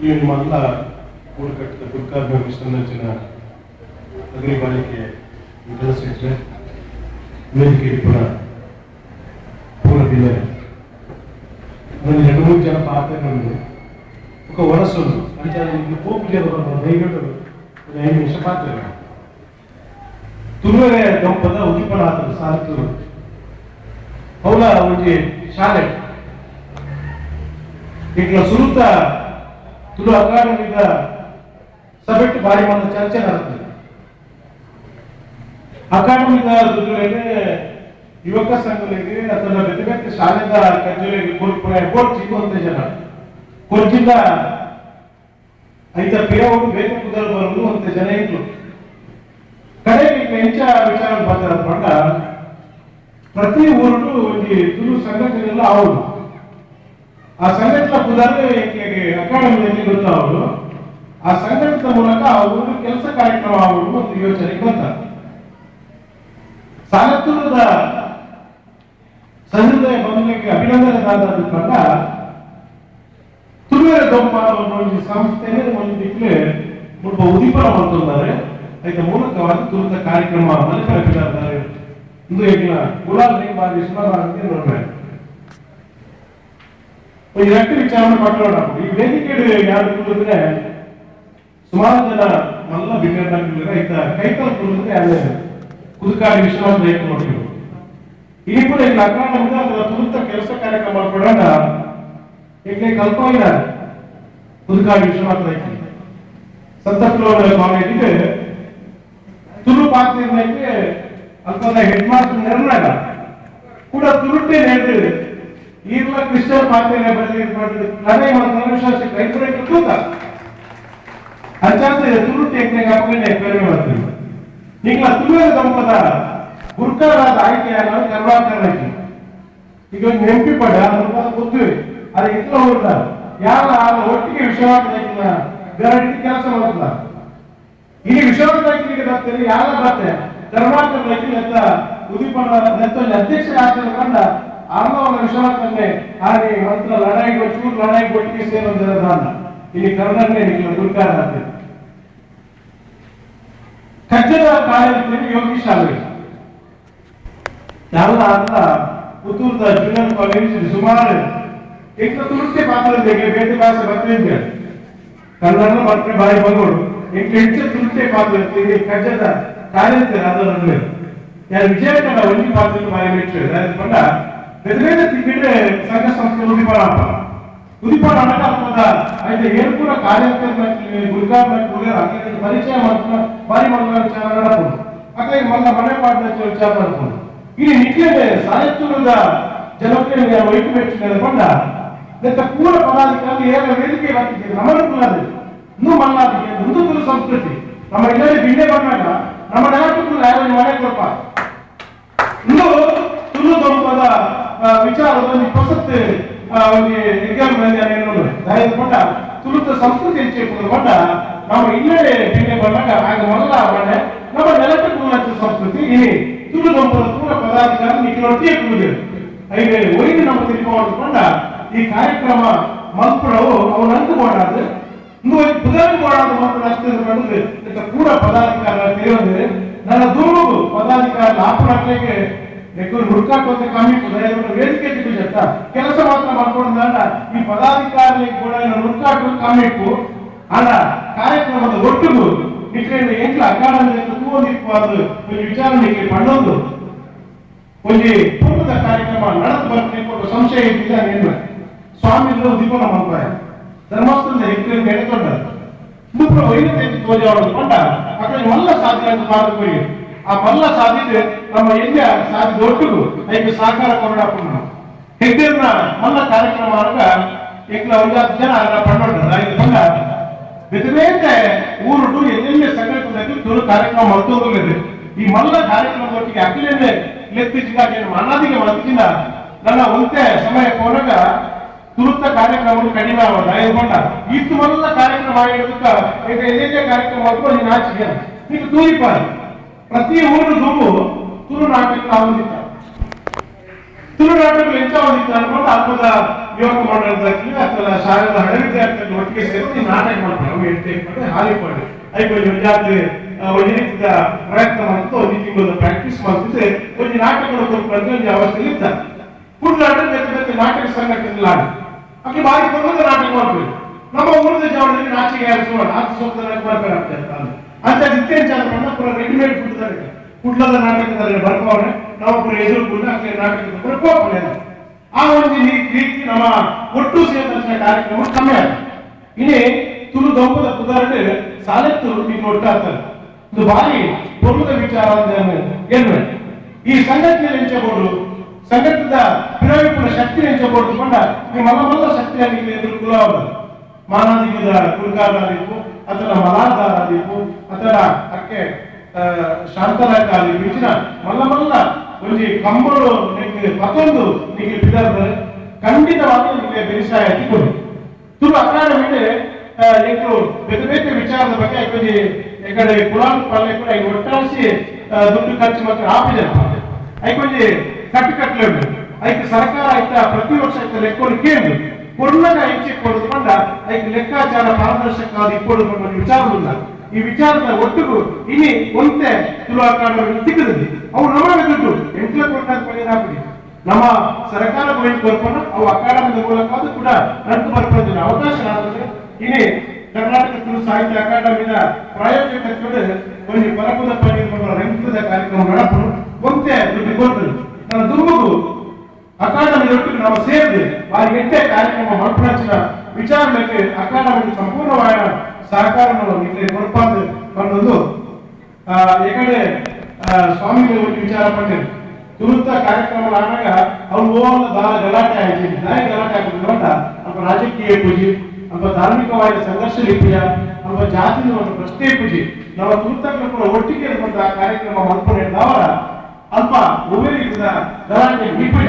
ಈ ಮೊದಲ ಕೂಡುಕಟ್ಟದ ಕುರ್ಕಾರ್ಮಿಕ ವಿಶ್ವನಂಚಿನ ಅಗ್ನಿ ಬಾಳಿಕೆ ಕೆಲಸ ವೇದಿಕೆ ಪುರ ಪೂರ್ಣದಿಲ್ಲ ನನ್ನ 2-3 ಜನ ಪಾತ್ರ ನಮ್ಮದು ఒక వరసలు అంటే ఇది పోపు చేద్దాం దైగడు 5 నిమిష పాత్ర ತುಳುವೆ ದೊಂಪದ ಉದಿಪನಾಥರು ಸಾರ್ತರು ಅವಳ ಒಂದು ಶಾಲೆ ಇಟ್ಲ ಸುರುತ ತುಳು ಅಕಾಡೆಮಿದ ಸಭೆಟ್ಟು ಬಾರಿ ಮಂದ ಚರ್ಚೆ ನಡೆಸ್ತದೆ ಅಕಾಡೆಮಿದ ದುಡ್ಡುಗಳಿಗೆ ಯುವಕ ಸಂಘಗಳಿಗೆ ಅಥವಾ ಬೇರೆ ಬೇರೆ ಶಾಲೆದ ಕಜ್ಜುಗಳಿಗೆ ಬೋರ್ಡ್ ಸಿಗುವಂತ ಜನ ಕೊಚ್ಚಿಂದ ಐದ ಪಿರವರು ಬೇರೆ ಕುದಲ್ ಬರುವುದು ಅಂತ ಜನ ಇದ್ರು ಕಡೆಗೆ ಹೆಂಚ ವಿಚಾರ ಬಂದ ಪ್ರತಿ ಊರು ಒಂದು ತುಳು ಸಂಘಟನೆಲ್ಲ ಅವರು ಆ ಸಂಘಟನೆ ಕುದಾರೆ ಅಕಾಡೆಮಿಯಲ್ಲಿ ಗೊತ್ತ ಅವರು ಆ ಸಂಘಟನೆ ಮೂಲಕ ಅವರು ಕೆಲಸ ಕಾರ್ಯಕ್ರಮ ಅವರು ಒಂದು ಯೋಚನೆ ಬಂತ ಸಾಗತ್ತೂರದ ಸಹೃದಯ ಬಂಧುಗಳಿಗೆ ಅಭಿನಂದನೆ ಕಂಡ ತುಳುವೆ ದೊಂಪ ಒಂದು ಸಂಸ್ಥೆಗೆ ಒಂದು ದಿಕ್ಕಲೆ ಒಬ್ಬ ಉದೀಪನ ಮಾಡ್ತಿದ್ದಾರೆ ಅದರ ಮೂಲಕವಾಗಿ ತುಳುತ ಕಾರ್ಯಕ್ರಮ ಮನೆಪಡಿಸಿದ್ದಾರೆ ಇಂದು ಈಗಿನ ಗುಲಾಲ್ ಬಾರಿ ಸುಮಾರು ನೋಡ್ಬೇಕು ಈ ವ್ಯಕ್ತಿ ವಿಚಾರಣೆ ಮಾಡೋಣ ಈ ವೇದಿಕೆ ಯಾರು ಕೂಡಿದ್ರೆ ಸುಮಾರು ಜನ ಮಲ್ಲ ಭಿನ್ನರಾಗಿದ್ದಾರೆ ಆಯ್ತಾ ಕೈತಲ್ ಕೂಡಿದ್ರೆ ಅದೇ ಕುದುಕಾಡಿ ವಿಶ್ವನಾಥ ರೈತ ನೋಡ್ತೀವಿ ಈ ಕೂಡ ಈಗ ಅಕಾಡೆಮಿದ ಅದರ ತುಳುತ ಕೆಲಸ ಕಾರ್ಯಕ್ರಮ ಮಾಡ್ಕೊಳ್ಳೋಣ ಈಗ ಕಲ್ಪನ ಕುದುಕಾಡಿ ವಿಶ್ವನಾಥ ರೈತ ಸಂತಪ್ಲೋರ ಕಾಲೇಜಿಗೆ ತುಳು ಪಾತ್ರಕ್ಕೆ ಅಲ್ಪದ ಹೆಡ್ ಮಾಸ್ಟರ್ ನಿರ್ಣಯ ಕೂಡ ತುಳುಟೆ ಹೇಳಿದೆ ಈಗಲ ಕ್ರಿಶ್ಚಿಯನ್ ಪಾತ್ರೆ ಬದಲಿಗೆ ನನಗೆ ಒಂದು ವಿಶ್ವಾಸ ರೈತರಿಗೆ ತೂಕ ಅಂಚಾಂತ ತುಳುಟೆ ಅಪ್ಪನೇ ಕಡಿಮೆ ಮಾಡ್ತೀವಿ ಈಗ ತುಳುವೆ ದಂಪದ ಗುರ್ಕರಾದ ಆಯ್ಕೆಯಾಗ ಕರ್ನಾಟಕ ಈಗ ಒಂದು ಎಂಪಿ ಪಡ ಗೊತ್ತಿವೆ ಅದು ಇತ್ತು ಹೋದ ಯಾರ ಒಟ್ಟಿಗೆ ವಿಶ್ವನಾಥ ರೈತನ ಗ್ಯಾರಂಟಿ ಕೆಲಸ ಮಾಡಲ್ಲ ಈ ವಿಶ್ವನಾಥ ರೈತರಿಗೆ ಬರ್ತಾರೆ ಯಾರ ಬರ್ತಾರೆ ಕರ್ನಾಟಕ ರೈತ ಉದೀಪನ ಅಧ್ಯಕ್ಷ ಕಂಡ ಆರ್ನವನ ವಿಶ್ವನಾಥನ್ನೇ ಹಾಗೆ ಮಂತ್ರ ಲಡಾಯಿ ಚೂರು ಲಡಾಯಿ ಒಟ್ಟಿಗೆ ಸೇರೋದಾನ ಇಲ್ಲಿ ಕರ್ನಾಟಕ ಗುರ್ಕಾರ ಆಗ್ತದೆ ಕಜ್ಜದ ಕಾರ್ಯದಲ್ಲಿ ಯೋಗಿ ಶಾಲೆ ಯಾವ ಅಂತ ಪುತ್ತೂರದ ಜೂನಿಯರ್ ಕಾಲೇಜ್ ಸುಮಾರು एक तुलसी पात्र देखे ಬೇರೆ ಭಾಷೆ ಬರ್ತಿದ್ದೆ ಕನ್ನಡ ಮತ್ತೆ ಬಾಯಿ ಬಂಗೋಡು एक ಹೆಚ್ಚು ತುಳಸಿ ಪಾತ್ರ ಇದೆ ಕಜ್ಜದ ಕಾರ್ಯಕ್ಕೆ ಅದರಲ್ಲಿ ಯಾರು ವಿಜಯಕರ ಒಂದು ಪಾತ್ರ ಬಾಯಿ ಮೆಚ್ಚಿದೆ ಅದನ್ನ ಬೇರೆ ತಿಕ್ಕಿದ್ರೆ ಸಂಘ ಸಂಸ್ಥೆ ಉದಿಪಾಡ ಅನ್ನದ ಐದು ಏನು ಕೂಡ ಕಾರ್ಯಕ್ರಮ ಗುರುಗಾರ ಹಾಗೆ ಪರಿಚಯ ಮಾಡ್ಕೊಂಡು ಬಾರಿ ಮಾಡುವ ವಿಚಾರ ನಡಕೊಂಡು ಮತ್ತೆ ಮೊನ್ನ ಮನೆ ಮಾಡಿದ ವಿಚಾರ ನಡ್ಕೊಂಡು ಇಲ್ಲಿ ನಿಟ್ಟಿಗೆ ಸಾಹಿತ್ಯದ ಜನಪ್ರಿಯ ವೈಟ್ ಮೆಚ್ಚಿದೆ ಕೊಂಡ ಪೂರ ಪದಾಧಿಕಾರಿ ಏಕ ವೇದಿಕೆ ಹಾಕಿದ್ದೀವಿ ನಮ್ಮನ್ನು ಇನ್ನೂ ಮಲ್ಲಾದಿಗೆ ಒಂದು ತುಳು ಸಂಸ್ಕೃತಿ ನಮ್ಮ ಎಲ್ಲರೂ ಬಿಂಡೆ ಬಂದಾಗ ನಮ್ಮ ನಾಟಕಗಳು ಯಾರು ಮನೆ ಕೊಡಪ ಇನ್ನು ತುಳು ದಂಪದ ವಿಚಾರದಲ್ಲಿ ಪ್ರಸಕ್ತಿ ಎಕ್ಸಾಮ್ ಕೊಂಡ ತುಳುತ ಸಂಸ್ಕೃತಿ ಹೆಚ್ಚಿಕೊಂಡ ನಮ್ಮ ಇಲ್ಲೇ ಬಿಂಡೆ ಬಂದಾಗ ಹಾಗೆ ಮಲ್ಲ ಮನೆ ನಮ್ಮ ನೆಲಕ್ಕೆ ಸಂಸ್ಕೃತಿ ಇಲ್ಲಿ ತುಳು ದಂಪದ ಪೂರ ಪದಾಧಿಕಾರಿ ನಿಖಿಲೊಟ್ಟಿಗೆ ಕುಳಿದೆ ಐದು ಒಯ್ದು ನಮ್ಮ ತಿಳ್ಕೊಂಡ ಈ ಕಾರ್ಯಕ್ರಮ ಮಲ್ಪಡವು ಅವನು ಅಂದುಕೊಂಡಾದ ಇನ್ನು ಪುದರ್ ಮಾಡೋದು ಮಾತ್ರ ಅಷ್ಟೇ ಮಾಡಿದ್ರೆ ಕೂಡ ಪದಾಧಿಕಾರ ಸೇರಿದ್ರೆ ನನ್ನ ದೂರು ಪದಾಧಿಕಾರ ಲಾಭಕ್ಕೆ ಹುಡುಕಾಟ ಕಮ್ಮಿ ವೇದಿಕೆ ಸಿಗುತ್ತ ಕೆಲಸ ಮಾತ್ರ ಮಾಡ್ಕೊಂಡ ಈ ಪದಾಧಿಕಾರಿ ಕೂಡ ಹುಡುಕಾಟ ಕಮ್ಮಿಟ್ಟು ಅಲ್ಲ ಕಾರ್ಯಕ್ರಮದ ಒಟ್ಟಿಗೂ ಇಟ್ಕೊಂಡು ಎಂಟ್ಲ ಅಕಾಡೆಮಿ ತೂವೊಂದಿಪ್ಪದು ಒಂದು ವಿಚಾರಣೆಗೆ ಪಣ್ಣೊಂದು ಒಂದು ಪೂರ್ವದ ಕಾರ್ಯಕ್ರಮ ನಡೆದು ಬರ್ತೇನೆ ಸಂಶಯ ಇದ್ದಿಲ್ಲ ಸ್ವಾಮಿಗಳು ಉದೀಪನ ಮಾಡ್ತಾರೆ ಧರ್ಮಸ್ಥಳದ ಹೆಗ್ಗಡೆ ನೆನೆಕೊಂಡ ಇನ್ನೊಬ್ಬರು ವೈದ್ಯ ತೋಜಾವಳು ಕೊಂಡ ಅక్కడ ಮಲ್ಲ ಸಾಧ್ಯ ಅಂತ ಮಾಡಿದ್ವಿ ಆ ಮಲ್ಲ ಸಾಧಿದ್ರೆ ನಮ್ಮ ಎಲ್ಲಿ ಸಾಧ್ಯ ಒಟ್ಟಿಗೂ ಐದು ಸಹಕಾರ ಕೊರಡಾಪಣ್ಣ ಹೆಗ್ಗಡನ ಮಲ್ಲ ಕಾರ್ಯಕ್ರಮ ಆಗ ಏಕಲ ಒಂದು 10 ಜನ ಪಣ್ಣೊಂಡ ಐದು ಬಂದ ಬೇರೆ ಊರುಡು ಎಲ್ಲೆಲ್ಲಿ ಸಂಘಟನೆ ತುಳು ಕಾರ್ಯಕ್ರಮ ಮಾಡ್ತೋಗಲಿದೆ ಈ ಮಲ್ಲ ಕಾರ್ಯಕ್ರಮದೊಟ್ಟಿಗೆ ಅಖಿಲೇನೆ ಲೆತ್ತಿಸಿದಾಗ ಅನಾದಿಗೆ ಮಾಡ್ತಿದ್ದ ನನ್ನ ಒಂದೇ ಸಮಯ ಹೋದಾಗ ತುಳುತ ಕಾರ್ಯಕ್ರಮ ಕಡಿಮೆ ಆಗೋದು ಐದುಕೊಂಡ ಇತ್ತು ಮೊದಲ ಕಾರ್ಯಕ್ರಮ ಆಗಿರೋದಕ್ಕ ಈಗ ಎಲ್ಲೇ ಕಾರ್ಯಕ್ರಮ ಮಾಡ್ಕೊಂಡು ನೀನು ಆಚೆ ನೀನು ತೂರಿಪಾರಿ ಪ್ರತಿ ಊರು ದುಡ್ಡು ತುಳು ನಾಟಕ ಆಗೋದಿಲ್ಲ ತುಳುನಾಟಗಳು ಹೆಚ್ಚಾಗಿತ್ತು ಅನ್ಕೊಂಡು ಅಲ್ಪದ ಯುವಕ ಮಂಡಲದಲ್ಲಿ ಅಥವಾ ಶಾಲೆಗಳ ಹಳೆ ವಿದ್ಯಾರ್ಥಿಗಳು ಒಟ್ಟಿಗೆ ಸೇರಿ ನಾಟಕ ಮಾಡ್ತಾರೆ. ಅವು ಎಂಟು ಹಾಲಿಪಾಡಿ ಐದು ವಿದ್ಯಾರ್ಥಿ ಒಂದು ರೀತಿಯ ಪ್ರಯತ್ನ ಮಾಡ್ತು, ಒಂದು ತಿಂಗಳು ಪ್ರಾಕ್ಟೀಸ್ ಮಾಡ್ತಿದ್ರೆ ಒಂದು ನಾಟಕಗಳು ಕೊಡ್ಕೊಂಡು ಒಂದು ಅವಸ್ಥೆಯಲ್ಲಿ ಇದ್ದಾರೆ. ಕುಡ್ಲಾಟ ಬೇರೆ ಬೇರೆ ನಾಟಕ ಸಂಘಟನೆಲ್ಲ ಆಗಿ ಬಾರಿ ಬರೋದು ನಾಟಕ ಮಾಡ್ತೀವಿ. ನಮ್ಮ ಊರದ ಜವಾಬ್ದಾರಿ ನಾಚಿಕೆ ಯಾರಿಸೋಣ ಆತ ಸೋದರ ಮಾಡ್ಬೇಕಾಗ್ತದೆ ಅಂತ ಇತ್ತೀಚಿನ ಪೂರ ರೆಡಿಮೇಡ್ ಕೊಡ್ತಾರೆ. ಕುಡ್ಲದ ನಾಟಕದಲ್ಲಿ ಬರ್ಕೋರೆ ನಾವು ಪೂರ ಎದುರು ಕೂಡ ನಾಟಕದ ಪೂರ ಕೋಪನೆ ಆ ಒಂದು ರೀತಿ ನಮ್ಮ ಒಟ್ಟು ಸೇರಿದ ಕಾರ್ಯಕ್ರಮ ಕಮ್ಮಿ ಆಗಿದೆ. ಇನ್ನೇ ತುಳು ದೊಂಪದ ಉದಾಹರಣೆ ಸಾಲೆತ್ತು ನೀವು ಒಟ್ಟಾಗ್ತಾರೆ. ಇದು ಬಾರಿ ಪ್ರಮುಖ ವಿಚಾರ ಏನು ಈ ಸಂಘಟನೆಯಲ್ಲಿ ಎಂಚಬಹುದು ಸಂಘಟದ ಪಿರವಿಪುರ ಶಕ್ತಿ ಎಂಚಬಹುದು ಕೊಂಡ ಈ ಮಲ್ಲ ಶಕ್ತಿಯಾಗಿ ಎದುರು ಕುಲವಾದ ಮಾನದಿಗದ ಕುಲ್ಕಾರಾದಿಪ್ಪು ಅಥವಾ ಮಲಾದಾರಾದಿಪ್ಪು ಅಥವಾ ಅಕ್ಕೆ ಶಾಂತರಾಕಾರಿ ಬಿಚ್ಚಿನ ಮಲ್ಲ ಒಂದು ಕಂಬಳು ನಿಮಗೆ ಮತ್ತೊಂದು ನಿಮಗೆ ಬಿಡಾರೆ ಖಂಡಿತವಾಗಿ ನಿಮಗೆ ಬೇಸಾಯ ಹತ್ತಿಕೊಂಡು ತುಳು ಅಕಾಡೆಮಿ ಎಕ್ಕಳು ಬೇರೆ ಬೇರೆ ವಿಚಾರದ ಬಗ್ಗೆ ಯಾಕಂದ್ರೆ ಯಾಕಂದ್ರೆ ಕುರಾನ್ ಪಾಲನೆ ಕೂಡ ಈಗ ಒಟ್ಟಾರಿಸಿ ದುಡ್ಡು ಖರ್ಚು ಮತ್ತೆ ಆಪಿದೆ ಯಾಕಂದ್ರೆ ಕಟ್ಟಲೆ ಉಂಟು ಅದಕ್ಕೆ ಸರ್ಕಾರ ಆಯ್ತಾ ಪ್ರತಿ ವರ್ಷ ಲೆಕ್ಕೊಂಡು ಕೇಳಿದ್ರು ಕೊಡ್ಲಾಗ ಹೆಚ್ಚಿಗೆ ಕೊಡುಕೊಂಡ ಅದಕ್ಕೆ ಲೆಕ್ಕಾಚಾರ ಪಾರದರ್ಶಕ ಇಟ್ಕೊಡುಕೊಂಡ ವಿಚಾರವಿಲ್ಲ. ಈ ವಿಚಾರದ ಒಟ್ಟಿಗೂ ಇನಿ ಒಂತೆ ತುಳು ಅಕಾಡೆಮಿ ಸಿಕ್ಕದಲ್ಲಿ ಅವು ನಮಗೆ ದುಡ್ಡು 8 ಲಕ್ಷ ಕೊಟ್ಟ ಪರಿಣಾಮಿ ನಮ್ಮ ಸರ್ಕಾರ ಕೊಡ್ಕೊಂಡು ಅವು ಅಕಾಡೆಮಿದ ಮೂಲಕ ಕೂಡ ನಂಟು ಬರ್ಕೊಂಡು ಅವಕಾಶ ಆದ್ರೆ ಇನಿ ಕರ್ನಾಟಕ ತುಳು ಸಾಹಿತ್ಯ ಅಕಾಡೆಮಿನ ಪ್ರಾಯೋಜಕತ್ವದ ಒಂದು ಪರಪದ ಪರಿಣಾಮ ರಂಗದ ಕಾರ್ಯಕ್ರಮ ನಡಪು ಒಂತೆ ದುಡ್ಡು ಕೊಟ್ಟರು ನನ್ನ ದುರ್ಮಗು ಅಕಾಡೆಮಿ ಒಟ್ಟಿಗೆ ನಾವು ಸೇರಿದೆ ವಾರಿ ಎಟ್ಟೆ ಕಾರ್ಯಕ್ರಮ ಮಲ್ಪಡಿಸಿದ ವಿಚಾರಕ್ಕೆ ಅಕಾಡೆಮಿ ಸಂಪೂರ್ಣವಾದ ಸಹಕಾರವನ್ನು ನಿಮಗೆ ಕೊಡ್ಪಾದ ಬಂದೊಂದು ಏಕಡೆ ಸ್ವಾಮಿಗಳು ಒಂದು ವಿಚಾರ ಪಟ್ಟಿರು ತುರುತ ಕಾರ್ಯಕ್ರಮ ಆದಾಗ ಅವ್ರು ಹೋಗಲ್ಲ ಗಲಾಟೆ ಆಯ್ತು ಗಲಾಟೆ ಆಗಿದ್ದ ಅಲ್ಪ ರಾಜಕೀಯ ಪೂಜೆ ಅಲ್ಪ ಧಾರ್ಮಿಕವಾದ ಸಂಘರ್ಷ ಪೂಜೆ ಅಲ್ಪ ಜಾತಿ ಒಂದು ಪ್ರಶ್ನೆ ಪೂಜೆ ನಮ್ಮ ತುರುತಗಳು ಕೂಡ ಒಟ್ಟಿಗೆ ಬಂದ ಕಾರ್ಯಕ್ರಮ ಮಲ್ಪಡಿದ್ದವರ ಅಲ್ಪ ಉಮೇರಿದ ಗಲಾಟೆ ನಿಪುಣ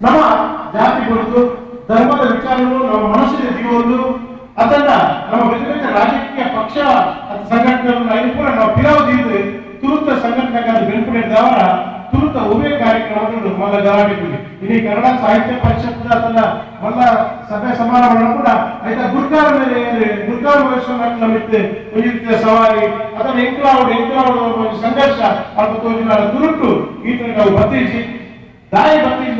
ನಮ್ಮ ಜಾತಿ ಕುರಿತು ಧರ್ಮದ ವಿಚಾರಗಳು ನಮ್ಮ ಮನಸ್ಸಿನ ಜೀವನಗಳು ಅದನ್ನ ನಮ್ಮ ಬೇರೆ ರಾಜಕೀಯ ಪಕ್ಷ ಸಂಘಟನೆಗಳನ್ನು ಕೂಡ ನಾವು ಪಿರಾವದಿದ್ರೆ ತುರುತ ಸಂಘಟನೆಗಾದ ಬೆಂಪಡಿದ್ದವರ ತುರುತ ಉಭಯ ಕಾರ್ಯಕ್ರಮಗಳು ಮಲ್ಲ ಗಲಾಟೆ ಇಡೀ ಕನ್ನಡ ಸಾಹಿತ್ಯ ಪರಿಷತ್ ಅದನ್ನ ಮಲ್ಲ ಸಭೆ ಸಮಾರಂಭಗಳು ಕೂಡ ಆಯ್ತಾ ಗುರ್ಕಾರ ಮೇಲೆ ಗುರ್ಕಾರ ವಯಸ್ಸು ಮಿತ್ತೆ ಒಂದು ರೀತಿಯ ಸವಾರಿ ಅದನ್ನ ಎಂಕ್ಲಾವುಡ್ ಸಂಘರ್ಷ ಅದು ತೋರಿನ ತುರುಟು ಈ ತರ ನಾವು ಬತ್ತಿಸಿ ದಾಯಿ ಬತ್ತಿಸಿ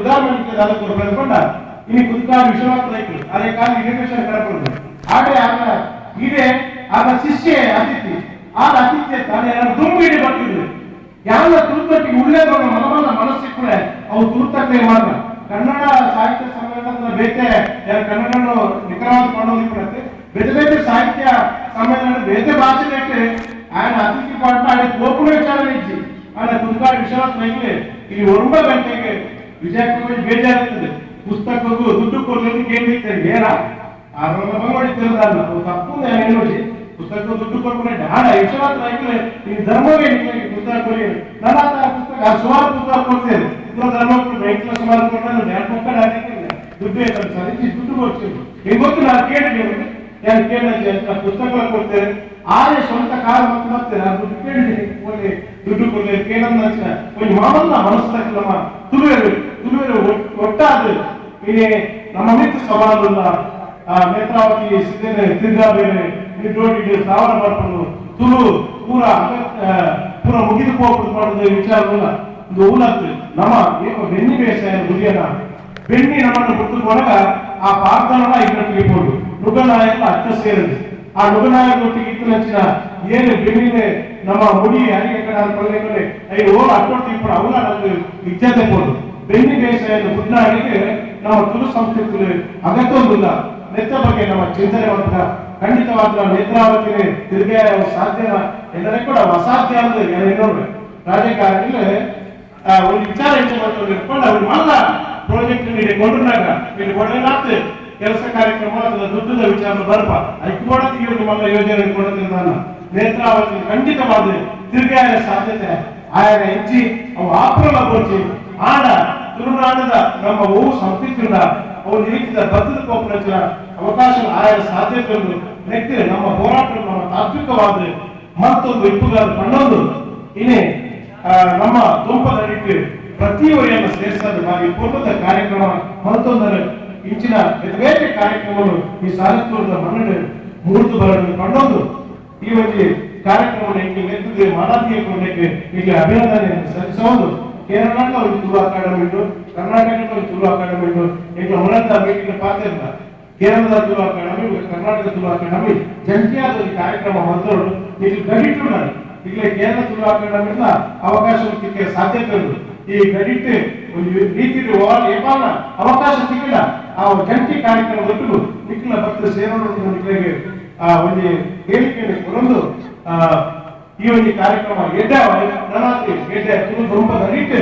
ಉದಾಹರಣೆ ಅದಕ್ಕೆ ಬೆಳೆದುಕೊಂಡ ಇನ್ನು ಕುಂತಾರ ವಿಶ್ವನಾಥ ನಾಯ್ಕರು ಅದೇ ಕಾಲ ಇನ್ವಿಟೇಷನ್ ಕರ್ಕೊಂಡು ಆದ್ರೆ ಆಗ ಇದೆ ಆಗ ಶಿಷ್ಯ ಅತಿಥಿ ಆಗ ಅತಿಥ್ಯ ತಾನೇ ದುಂಬಿಡಿ ಬರ್ತಿದ್ರು ಯಾವ ತುರುತಟ್ಟಿಗೆ ಉಳ್ಳೇ ಬಂದ ಮನವನ್ನ ಮನಸ್ಸಿ ಕೂಡ ಅವು ತುರುತಟ್ಟೆ ಮಾತ್ರ ಕನ್ನಡ ಸಾಹಿತ್ಯ ಸಮ್ಮೇಳನದ ಬೇತೆ ಕನ್ನಡ ನಿಖರವಾದ ಮಾಡೋದು ಕೊಡುತ್ತೆ ಬೇರೆ ಬೇರೆ ಸಾಹಿತ್ಯ ಸಮ್ಮೇಳನ ಬೇರೆ ಭಾಷೆ ఆయన అతిథి పాట ఆయన కోపుల విచారణ ఇచ్చి ఆయన తుంగాడి విశ్వనాథ్ నాయకులే ఇది 9 ಗಂಟೆಗೆ ವಿಜಯಪುರ ಬೇಜಾರಾಗ್ತದೆ ಪುಸ್ತಕಕ್ಕೂ ದುಡ್ಡು ಕೊಡ್ಲಿಕ್ಕೆ ಏನ್ ಇರ್ತಾರೆ ಏರಾ ಮಾಡಿ ತಿಳಿದಲ್ಲ ತಪ್ಪು ನೋಡಿ ಪುಸ್ತಕ ದುಡ್ಡು ಕೊಡ್ಕೊಂಡು ಹಾಡ ವಿಶ್ವನಾಥ್ ನಾಯಕರೇ ಈ ಧರ್ಮವೇ ನಿಮಗೆ ಪುಸ್ತಕ ಕೊಡಿ ನನ್ನ ಪುಸ್ತಕ ಸುಮಾರು ಪುಸ್ತಕ ಕೊಡ್ತೇನೆ ಧರ್ಮ ರೈತರ ಸುಮಾರು ಕೊಟ್ಟರೆ ದುಡ್ಡು ಸರಿ ದುಡ್ಡು ಕೊಡ್ತೇವೆ ನಿಮ್ಗೆ ಗೊತ್ತು ನಾನು ಕೇಳಿದ್ದೇನೆ ಯಾರು ಕೇಳಿದ್ರೆ ಪುಸ್ತಕ ಕೊಡ್ತೇನೆ ಆರೆ ಸ್ವಂತ ಕಾಲ ಮತ್ತೆ ದುಡ್ಡು ಕೇಳಿದ್ದೀನಿ ಒಳ್ಳೆ ದುಡ್ಡು ಕೊಡ್ಲಿ ಕೇಳಂದ ಒಂದು ಮಾಮಲ್ಲ ಮನಸ್ಸಾಗ ನಮ್ಮ ತುಳುವೆರು ಒಟ್ಟಾದ್ರೆ ಇಲ್ಲಿ ನಮ್ಮ ಮಿತ್ರ ಸವಾಲುಲ್ಲ ನೇತ್ರಾವತಿ ಸಿದ್ದೇನೆ ತಿರ್ಗಾ ಬೇರೆ ನಿರ್ದೋಟಿಗೆ ಸಾವನ ಮಾಡ್ಕೊಂಡು ತುಳು ಪೂರ ಮುಗಿದು ಹೋಗ್ಬಿಟ್ಟು ಮಾಡೋದು ವಿಚಾರವಲ್ಲ ಒಂದು ಊಲತ್ತು ನಮ್ಮ ಏಕೋ ಬೆನ್ನಿ ಬೇಸಾಯ ಗುರಿಯನ್ನ ಬೆನ್ನಿ ನಮ್ಮನ್ನು ಬಿಟ್ಟುಕೊಂಡಾಗ ಆ ಪ್ರಾರ್ಥನ ಇದಕ್ಕೆ ಇಟ್ಕೊಂಡು ನುಗನಾಯಕ ಅಚ್ಚ ಸೇರಿದೆ ಆ ನುಗನಾಯಕನೊಟ್ಟಿಗೆ ಇತ್ತು ನಚ್ಚಿನ ಏನು ಬೆನ್ನಿಗೆ ನಮ್ಮ ಮುಡಿ ಅರಿಕೆ ಕಡೆ ಪಲ್ಲೆಗಳೇ ಐದು ಹೋಗ ಅಟ್ಟೊಟ್ಟು ಇಪ್ಪಡು ಅವಲ ನಮ್ಗೆ ಇಜ್ಜತೆ ಕೊಡು ಬೆನ್ನಿ ಬೇಸಾಯದ ಮುದ್ನಾಡಿಗೆ ನಮ್ಮ ತುಳು ಸಂಸ್ಕೃತಿ ಅಗತ್ಯ ಒಂದಿಲ್ಲ ನೆತ್ತ ಬಗ್ಗೆ ನಮ್ಮ ಚಿಂತನೆ ಮಾಡ್ತಾರೆ ಖಂಡಿತವಾದ ನೇತ್ರಾವತಿ ತಿರುಗಿ ಸಾಧ್ಯ ಎಲ್ಲರೂ ಕೂಡ ಅಸಾಧ್ಯ ಅಂದ್ರೆ ಇನ್ನೊಂದು ರಾಜಕಾರಣಿಗಳು ಒಂದು ವಿಚಾರ ಇಟ್ಕೊಂಡು ಅವ್ರು ಮಲ್ಲ ಪ್ರಾಜೆಕ್ಟ್ ನೀಡಿ ಕೊಂಡ್ರಾಗ ಇಲ್ಲಿ ಕೊಡಲಾಗ್ತದೆ ಕೆಲಸ ಕಾರ್ಯಕ್ರಮ ಅದರ ದುಡ್ಡದ ವಿಚಾರ ಬರ್ಪ ಅದಕ್ಕೆ ಕೊಡೋದಕ್ಕೆ ಮಲ್ಲ ಯೋಜನೆ ಕೊಡೋದ್ರಿಂದ ನಾನು ನೇತ್ರಾವತಿ ಖಂಡಿತವಾದ ತಿರುಗಿ ಸಾಧ್ಯತೆ ಆಯಾಗ ಹೆಚ್ಚಿ ಅವು ಆಪ್ರಲ ಗೋಚಿ ಆಡ ತುಳುನಾಡದ ನಮ್ಮ ಹೂವು ಸಂಸ್ಕೃತಿಯಿಂದ ಅವು ನೀತಿದ ಬದ್ಧದ ಕೋಪನ ಅವಕಾಶ ಆಯಾಗ ಸಾಧ್ಯತೆಯನ್ನು ನೆಕ್ಕೆ ನಮ್ಮ ಹೋರಾಟ ನಮ್ಮ ತಾತ್ವಿಕವಾದ ಮತ್ತೊಂದು ಇಪ್ಪುಗಾದ ಕಣ್ಣೊಂದು ಇನ್ನೇ ನಮ್ಮ ದುಂಪದ ಅಡಿಕೆ ಪ್ರತಿಯೊಬ್ಬರನ್ನ ಸೇರಿಸೋದು ಬಾರಿ ಪೂರ್ವದ ಕಾರ್ಯಕ್ರಮ ಮತ್ತೊಂದರ ಇಂಚಿನ ಬೇರೆ ಕಾರ್ಯಕ್ರಮಗಳು ಈ ಸಾರಥ್ಯದ ಮನ್ನಣೆ ಮೂರ್ತು ಬರಲು ಕೊಂಡೊಂದು ಈ ಒಂದು ಕಾರ್ಯಕ್ರಮವನ್ನು ಎತ್ತಿದ್ರೆ ಮಾನವೀಯ ಕೊಡಲಿಕ್ಕೆ ಈಗ ಅಭಿನಂದನೆಯನ್ನು ಸಲ್ಲಿಸಬಹುದು. ಕೇರಳಕ್ಕೆ ಒಂದು ತುಳು ಅಕಾಡೆಮಿ ಉಂಟು, ಕರ್ನಾಟಕಕ್ಕೆ ಒಂದು ತುಳು ಅಕಾಡೆಮಿ ಉಂಟು. ಈಗ ಹೊರತ ಮೀಟಿಂಗ್ ಪಾತ್ರ ಇಲ್ಲ. ಕೇರಳದ ತುಳು ಅಕಾಡೆಮಿ, ಕರ್ನಾಟಕ ತುಳು ಅಕಾಡೆಮಿ ಜಂಟಿಯಾದ ಒಂದು ಕಾರ್ಯಕ್ರಮ ಮೊದಲು ಈಗ ಗಡಿಟ್ಟು ಈಗ ಕೇರಳ ತುಳು ಅಕಾಡೆಮಿಯಿಂದ ಅವಕಾಶ ಸಿಕ್ಕ ಸಾಧ್ಯತೆ ಉಂಟು. ಈ ಗಡಿಟ್ಟು ಒಂದು ರೀತಿ ಏಪಾಲ ಅವಕಾಶ ಸಿಕ್ಕಿಲ್ಲ. ಆ ಜಂಟಿ ಕಾರ್ಯಕ್ರಮ ಒಟ್ಟು ನಿಖಿಲ ಭಕ್ತ ಸೇರೋನಿಗೆ ಆ ಒಂದು ಹೇಳಿಕೆಯನ್ನು ಕೊಡೊಂದು ಈ ಒಂದು ಕಾರ್ಯಕ್ರಮ ಎಡ್ಡ ನರಾತ್ರಿ ಗೆಡ್ಡ ತುಳು ಗೊಂಪದಲ್ಲಿಟ್ಟು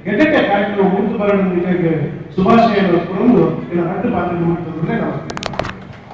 ಗೆಡ್ಡೆ ಕಾರ್ಯಕ್ರಮ ಮುಂದೆ ಬರೋಣ ಶುಭಾಶಯಗಳು ಕೊಡೊಂದು ನಟ್ಟು ಪಾತ್ರ ನಮಸ್ತೆ.